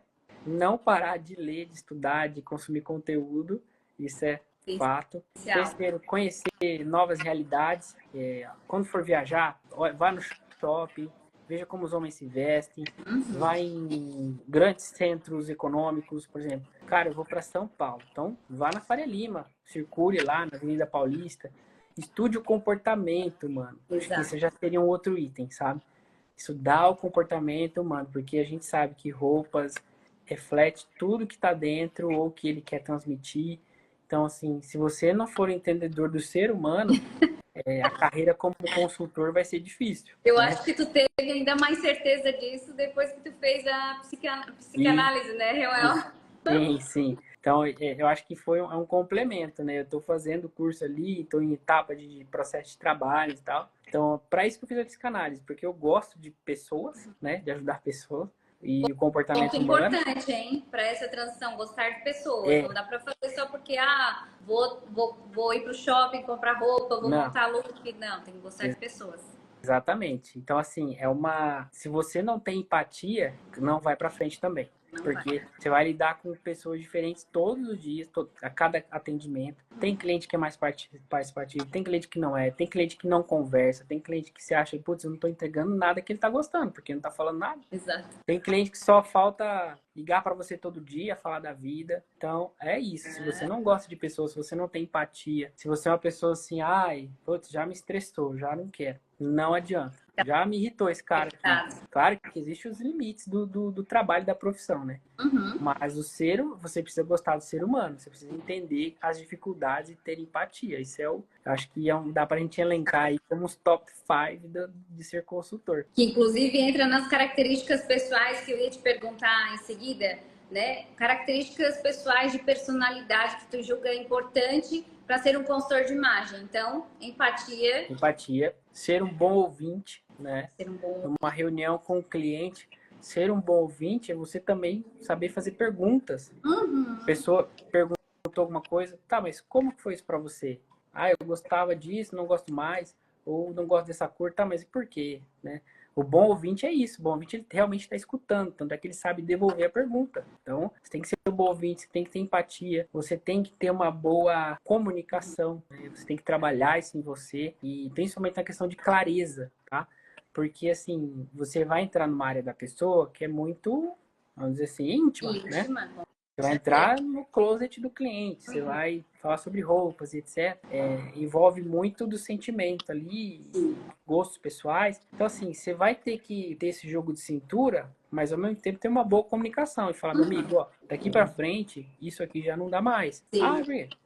não parar de ler, de estudar, de consumir conteúdo. Isso é fato. Terceiro, conhecer novas realidades. Quando for viajar, vá no shopping, veja como os homens se vestem, vai em grandes centros econômicos, por exemplo. Cara, eu vou para São Paulo, então vá na Faria Lima, circule lá na Avenida Paulista, estude o comportamento, mano. Acho que isso já seria um outro item, sabe? Estudar o comportamento humano, porque a gente sabe que roupas reflete tudo que está dentro ou que ele quer transmitir. Então, assim, se você não for entendedor do ser humano, a carreira como consultor vai ser difícil. Eu acho que tu teve ainda mais certeza disso depois que tu fez a psicanálise, né, Reuel? Sim, sim. Então, eu acho que foi um complemento, né? Eu estou fazendo o curso ali, estou em etapa de processo de trabalho e tal. Então, para isso que eu fiz a psicanálise, porque eu gosto de pessoas, né? De ajudar pessoas. E o comportamento Ponto humano. Importante, hein? Para essa transição, gostar de pessoas. Não dá para fazer só porque, vou ir pro shopping comprar roupa, vou montar look. Não, tem que gostar de pessoas. Exatamente. Então, assim, se você não tem empatia, não vai para frente também. Porque você vai lidar com pessoas diferentes todos os dias, a cada atendimento. Tem cliente que é mais participativo, tem cliente que não é, tem cliente que não conversa, tem cliente que você acha, putz, eu não tô entregando nada que ele tá gostando, porque não tá falando nada. Exato. Tem cliente que só falta ligar para você todo dia, falar da vida. Então, é isso. Se você não gosta de pessoas, se você não tem empatia, se você é uma pessoa assim, ai, putz, já me estressou, já não quero. Não adianta. Já me irritou esse cara aqui. Claro que existem os limites do trabalho da profissão, né? Mas você precisa gostar do ser humano, você precisa entender as dificuldades e ter empatia. Isso eu acho que dá pra gente elencar aí como os top 5 de ser consultor. Que inclusive entra nas características pessoais que eu ia te perguntar em seguida, né? Características pessoais de personalidade que tu julga importante para ser um consultor de imagem. Então, empatia. Empatia, ser um bom ouvinte, né? Numa reunião com o cliente, ser um bom ouvinte é você também saber fazer perguntas. A pessoa perguntou alguma coisa, tá, mas como foi isso para você? Ah, eu gostava disso, não gosto mais, ou não gosto dessa cor, tá, mas e por quê, né? O bom ouvinte é isso, o bom ouvinte ele realmente está escutando, tanto é que ele sabe devolver a pergunta. Então, você tem que ser um bom ouvinte, você tem que ter empatia, você tem que ter uma boa comunicação, né? Você tem que trabalhar isso em você, e principalmente na questão de clareza, tá? Porque, assim, você vai entrar numa área da pessoa que é muito, vamos dizer assim, íntima, né? Você vai entrar no closet do cliente, você vai falar sobre roupas, etc. Envolve muito do sentimento ali, gostos pessoais. Então, assim, você vai ter que ter esse jogo de cintura, mas ao mesmo tempo ter uma boa comunicação e falar, meu amigo, ó, daqui pra frente, isso aqui já não dá mais.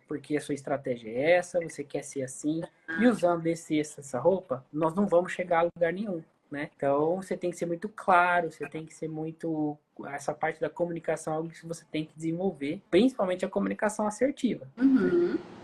Porque a sua estratégia é essa, você quer ser assim, e usando essa roupa, nós não vamos chegar a lugar nenhum. Né? Então, você tem que ser muito claro, você tem que ser muito... Essa parte da comunicação é algo que você tem que desenvolver, principalmente a comunicação assertiva.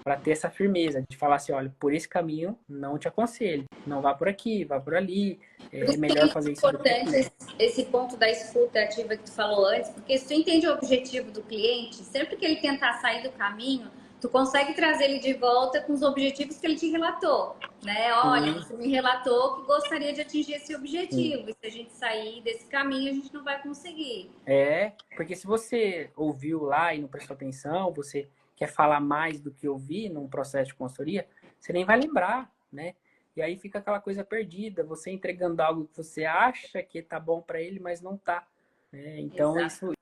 Para ter essa firmeza de falar assim, olha, por esse caminho não te aconselho, não vá por aqui, vá por ali, é melhor fazer isso. É importante esse ponto da escuta ativa que tu falou antes, porque se tu entende o objetivo do cliente, sempre que ele tentar sair do caminho, tu consegue trazer ele de volta com os objetivos que ele te relatou, né? Olha, você me relatou que gostaria de atingir esse objetivo, e se a gente sair desse caminho, a gente não vai conseguir. Porque se você ouviu lá e não prestou atenção, você quer falar mais do que ouvir num processo de consultoria, você nem vai lembrar, né? E aí fica aquela coisa perdida, você entregando algo que você acha que tá bom para ele, mas não tá. Né? Então,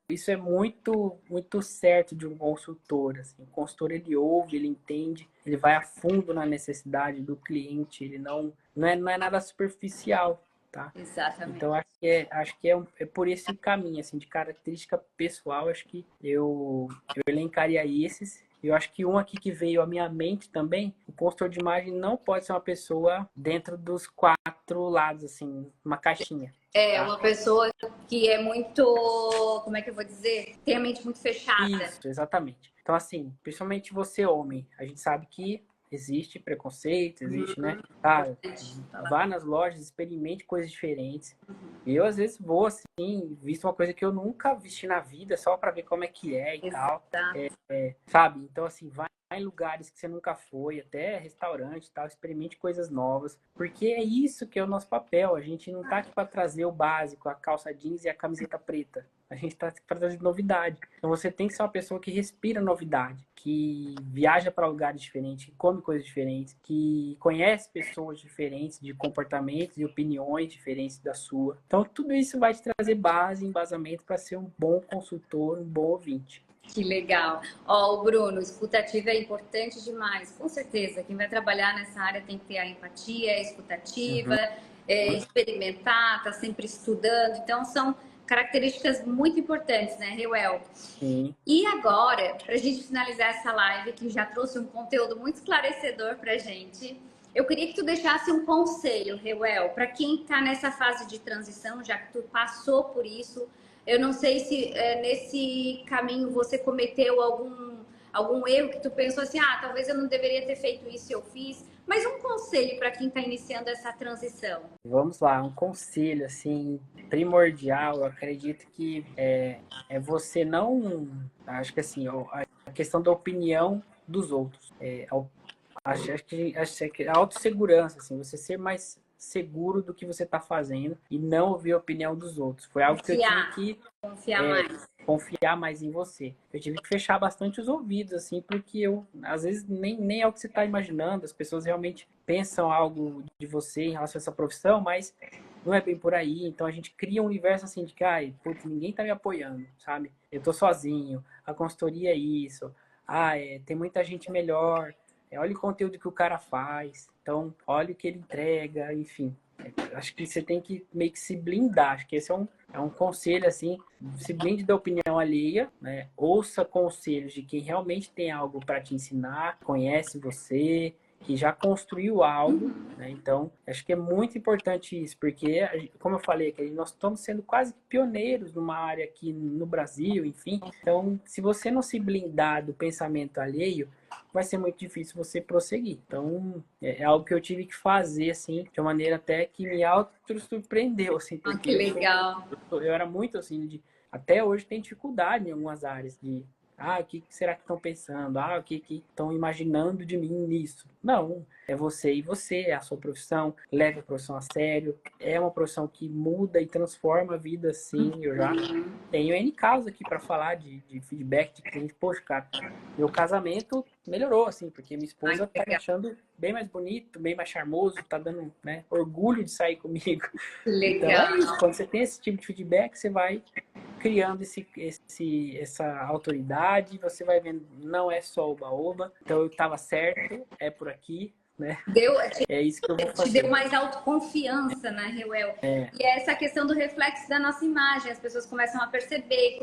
isso é muito, muito certo de um consultor. Assim. O consultor, ele ouve, ele entende, ele vai a fundo na necessidade do cliente, ele não é nada superficial. Tá? Exatamente. Então, acho que é por esse caminho, assim, de característica pessoal, acho que eu elencaria esses. Eu acho que um aqui que veio à minha mente também, o consultor de imagem não pode ser uma pessoa dentro dos 4 lados, assim, uma caixinha. Uma pessoa que é muito, como é que eu vou dizer? Tem a mente muito fechada. Isso, exatamente. Então, assim, principalmente você, homem, a gente sabe que existe preconceito, existe, né? Cara, vá nas lojas, experimente coisas diferentes. Eu, às vezes, vou, assim, visto uma coisa que eu nunca vesti na vida, só para ver como é que é e tal. Sabe? Então, assim, vai em lugares que você nunca foi, até restaurante e tal, experimente coisas novas, porque é isso que é o nosso papel. A gente não tá aqui para trazer o básico, a calça jeans e a camiseta preta. A gente tá aqui para trazer novidade. Então você tem que ser uma pessoa que respira novidade, que viaja para lugares diferentes, que come coisas diferentes, que conhece pessoas diferentes, de comportamentos e opiniões diferentes da sua. Então tudo isso vai te trazer base, embasamento para ser um bom consultor, um bom ouvinte. Que legal. Ó, o Bruno, escutativa é importante demais. Com certeza, quem vai trabalhar nessa área tem que ter a empatia, a escutativa, experimentar, tá sempre estudando. Então, são características muito importantes, né, Reuel? Sim. E agora, para a gente finalizar essa live, que já trouxe um conteúdo muito esclarecedor para a gente, eu queria que tu deixasse um conselho, Reuel, para quem está nessa fase de transição, já que tu passou por isso. Eu não sei se nesse caminho você cometeu algum erro que tu pensou assim, talvez eu não deveria ter feito isso e eu fiz. Mas um conselho para quem está iniciando essa transição. Vamos lá, um conselho, assim, primordial, eu acredito que é você não... Acho que, assim, a questão da opinião dos outros. Acho que a autossegurança, assim, você ser mais seguro do que você está fazendo e não ouvir a opinião dos outros. Foi algo que eu tive que confiar mais em você. Eu tive que fechar bastante os ouvidos, assim, porque às vezes, nem é o que você está imaginando. As pessoas realmente pensam algo de você em relação a essa profissão, mas não é bem por aí. Então a gente cria um universo assim de que, putz, ninguém tá me apoiando, sabe? Eu tô sozinho, a consultoria é isso, tem muita gente melhor. Olha o conteúdo que o cara faz, então olha o que ele entrega, enfim. Acho que você tem que meio que se blindar. Acho que esse é um conselho, assim, se blinde da opinião alheia, né? Ouça conselhos de quem realmente tem algo para te ensinar, conhece você, que já construiu algo, né? Então, acho que é muito importante isso, porque, como eu falei, que nós estamos sendo quase pioneiros numa área aqui no Brasil, enfim. Então, se você não se blindar do pensamento alheio, vai ser muito difícil você prosseguir. Então, é algo que eu tive que fazer, assim, de uma maneira até que me auto-surpreendeu, assim, porque que legal. Eu era muito, assim, até hoje tem dificuldade em algumas áreas de o que será que estão pensando? O que estão imaginando de mim nisso? Não, é você e você, é a sua profissão, leve a profissão a sério, é uma profissão que muda e transforma a vida, sim. Eu já tenho N casos aqui para falar de feedback de cliente. Poxa, cara, meu casamento melhorou, assim, porque minha esposa tá me achando bem mais bonito, bem mais charmoso, tá dando, né, orgulho de sair comigo. Legal. Então é isso, quando você tem esse tipo de feedback, você vai criando essa autoridade, você vai vendo, não é só oba-oba, então eu estava certo, é por aqui, né? É isso que eu vou fazer. Te deu mais autoconfiança, né, Reuel? E é essa questão do reflexo da nossa imagem, as pessoas começam a perceber,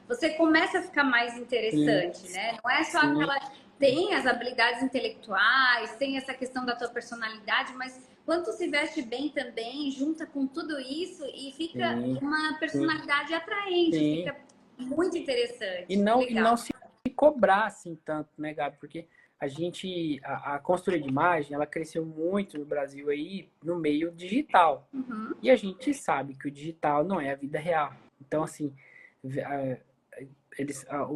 você começa a ficar mais interessante, né? Não é só aquela... Tem as habilidades intelectuais, tem essa questão da tua personalidade, mas quando tu se veste bem também, junta com tudo isso e fica uma personalidade atraente, fica muito interessante. E não se cobrar assim tanto, né, Gabi? Porque a consultoria de imagem, ela cresceu muito no Brasil aí, no meio digital. E a gente sabe que o digital não é a vida real. Então, assim,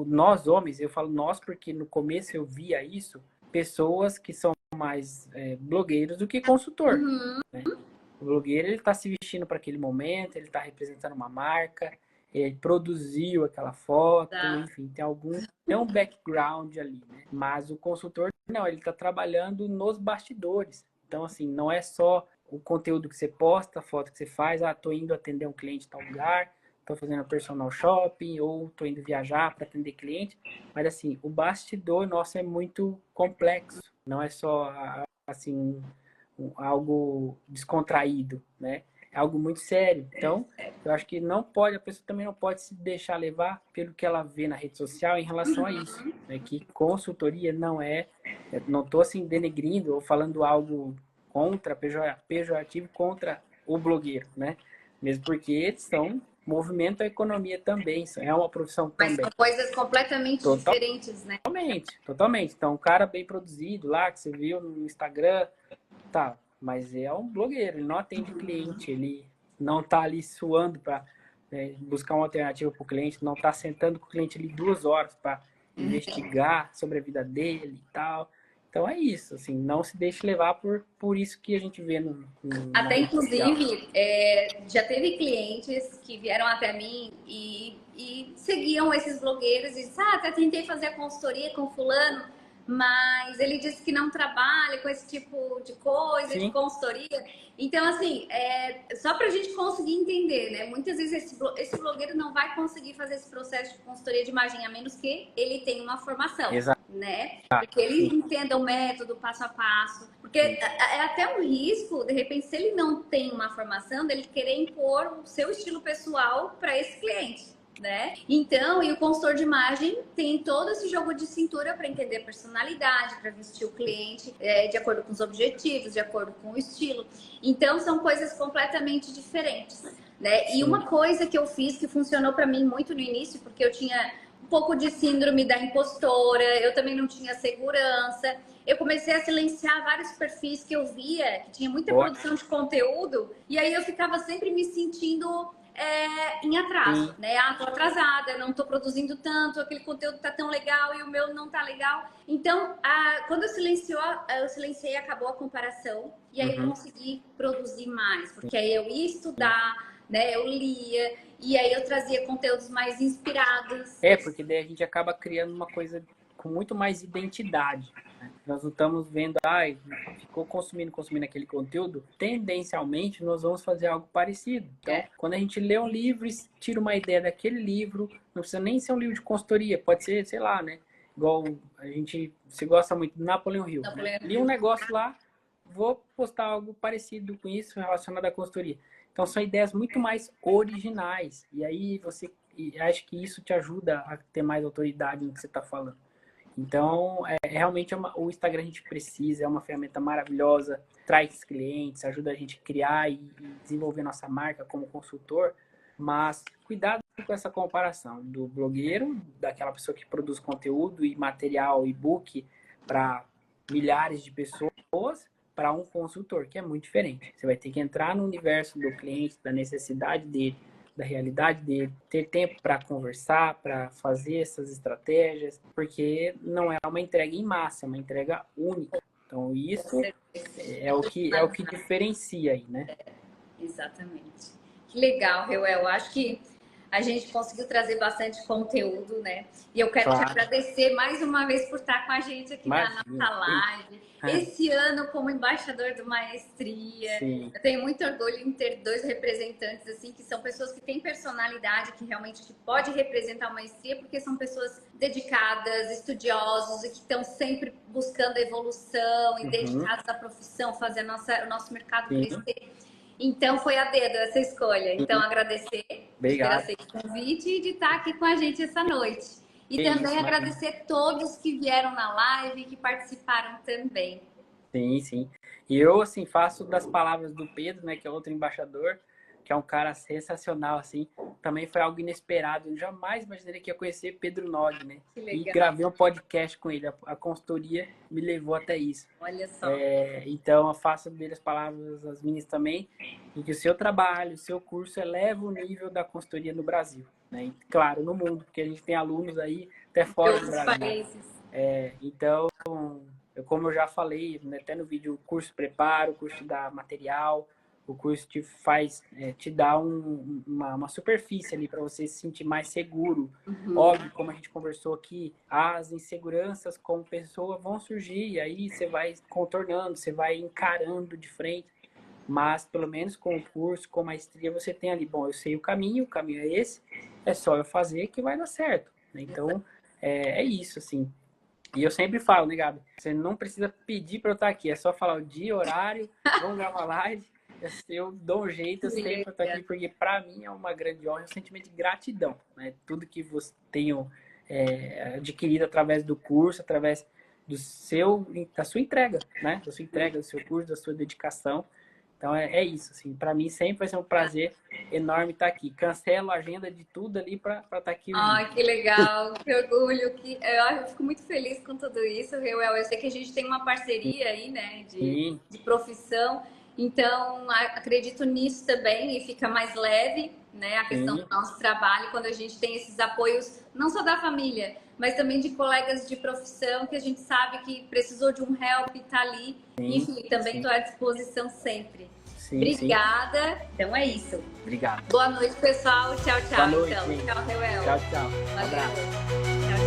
nós homens, eu falo nós porque no começo eu via isso, pessoas que são mais blogueiros do que consultor. Né? O blogueiro, ele está se vestindo para aquele momento, ele está representando uma marca, ele produziu aquela foto, enfim, tem um background ali, né? Mas o consultor, não, ele está trabalhando nos bastidores. Então, assim, não é só o conteúdo que você posta, a foto que você faz, tô indo atender um cliente em tal lugar, tô fazendo personal shopping, ou tô indo viajar para atender cliente. Mas, assim, o bastidor nosso é muito complexo. Não é só, assim, algo descontraído, né? É algo muito sério. Então, eu acho que a pessoa também não pode se deixar levar pelo que ela vê na rede social em relação a isso, né? Que consultoria não estou assim denegrindo ou falando algo pejorativo contra o blogueiro, né? Mesmo porque eles são movimenta a economia também, isso é uma profissão Mas também. são coisas completamente diferentes, né? Totalmente, totalmente. Então, um cara bem produzido lá, que você viu no Instagram, tá, mas é um blogueiro, ele não atende cliente, ele não tá ali suando para buscar uma alternativa para o cliente, não tá sentando com o cliente ali 2 horas para investigar sobre a vida dele e tal. Então é isso, assim, não se deixe levar por isso que a gente vê na Até, rede social. inclusive, já teve clientes que vieram até mim e seguiam esses blogueiros e disseram, até tentei fazer a consultoria com fulano, mas ele disse que não trabalha com esse tipo de coisa, Sim. de consultoria. Então, assim, só para a gente conseguir entender, né? Muitas vezes esse blogueiro não vai conseguir fazer esse processo de consultoria de imagem, a menos que ele tenha uma formação. Exato. Né? Porque ele entenda o método passo a passo. Porque é até um risco, de repente, se ele não tem uma formação, dele querer impor o seu estilo pessoal para esse cliente. Né? Então, e o consultor de imagem tem todo esse jogo de cintura para entender a personalidade, para vestir o cliente de acordo com os objetivos, de acordo com o estilo. Então, são coisas completamente diferentes. Né? E uma coisa que eu fiz que funcionou para mim muito no início, porque eu tinha um pouco de síndrome da impostora, eu também não tinha segurança. Eu comecei a silenciar vários perfis que eu via, que tinha muita produção de conteúdo, e aí eu ficava sempre me sentindo em atraso, né? Ah, tô atrasada, não tô produzindo tanto, aquele conteúdo tá tão legal e o meu não tá legal. Então, quando eu silenciei, acabou a comparação, e aí eu consegui produzir mais, porque aí eu ia estudar, né? Eu lia, e aí eu trazia conteúdos mais inspirados. Porque daí a gente acaba criando uma coisa com muito mais identidade. Né? Nós não estamos vendo, ficou consumindo aquele conteúdo, tendencialmente nós vamos fazer algo parecido. Então, quando a gente lê um livro e tira uma ideia daquele livro, não precisa nem ser um livro de consultoria, pode ser, sei lá, né? Igual você gosta muito do Napoleão Hill. Né? Li um negócio lá, vou postar algo parecido com isso relacionado à consultoria. Então, são ideias muito mais originais. E aí, acho que isso te ajuda a ter mais autoridade no que você está falando. Então, realmente o Instagram a gente precisa, é uma ferramenta maravilhosa, traz clientes, ajuda a gente a criar e desenvolver nossa marca como consultor. Mas cuidado com essa comparação do blogueiro, daquela pessoa que produz conteúdo e material, e-book para milhares de pessoas, para um consultor, que é muito diferente. Você vai ter que entrar no universo do cliente, da necessidade dele, da realidade dele, ter tempo para conversar, para fazer essas estratégias, porque não é uma entrega em massa, é uma entrega única. Então, isso é o que diferencia aí, né? Exatamente. Que legal, Reuel. Eu acho que a gente conseguiu trazer bastante conteúdo, né? E eu quero te agradecer mais uma vez por estar com a gente aqui na nossa live. Esse ano, como embaixador do Maestria, eu tenho muito orgulho em ter 2 representantes, assim, que são pessoas que têm personalidade, que realmente pode representar a Maestria, porque são pessoas dedicadas, estudiosos e que estão sempre buscando a evolução e dedicados à profissão, fazer o nosso mercado crescer. Então, foi a dedo essa escolha. Então, agradecer por ter aceito o convite e de estar aqui com a gente essa noite. E também agradecer todos que vieram na live e que participaram também. Sim, sim. E eu, assim, faço das palavras do Pedro, né, que é outro embaixador, que é um cara sensacional, assim. Também foi algo inesperado. Eu jamais imaginei que ia conhecer Pedro Nog, né? E gravei um podcast com ele. A consultoria me levou até isso. Olha só. Então, eu faço dele as palavras, as minhas também, e que o seu trabalho, o seu curso eleva o nível da consultoria no Brasil. Né? E, claro, no mundo, porque a gente tem alunos aí até fora do Brasil. Países. Então, como eu já falei, né, até no vídeo, o curso prepara, o curso dá material, o curso te dá uma superfície ali para você se sentir mais seguro. Óbvio, como a gente conversou aqui, as inseguranças como pessoa vão surgir, e aí você vai contornando, você vai encarando de frente. Mas, pelo menos com o curso, com a maestria, você tem ali, bom, eu sei o caminho é esse, é só eu fazer que vai dar certo. Né? Então, é isso, assim. E eu sempre falo, né, Gabi? Você não precisa pedir para eu estar aqui, é só falar o dia, horário, vamos gravar live. Eu dou um jeito, eu sempre estou aqui, porque para mim é uma grande honra, um sentimento de gratidão. Né? Tudo que você tenho adquirido através do curso, através da sua entrega, né? Da sua entrega, do seu curso, da sua dedicação. Então é isso, assim, para mim sempre vai ser um prazer enorme estar aqui. Cancelo a agenda de tudo ali para estar aqui hoje. Ai, que legal, que orgulho, eu fico muito feliz com tudo isso, Reuel. Eu sei que a gente tem uma parceria aí, né, de profissão, então acredito nisso também e fica mais leve, né, a questão do nosso trabalho quando a gente tem esses apoios, não só da família, mas também de colegas de profissão que a gente sabe que precisou de um help e tá ali. Enfim, também estou à disposição sempre. Obrigada. Então é isso. Obrigado. Boa noite, pessoal. Tchau, tchau. Boa noite, então. Tchau, Reuel. Tchau, tchau. Valeu. Um abraço. Tchau.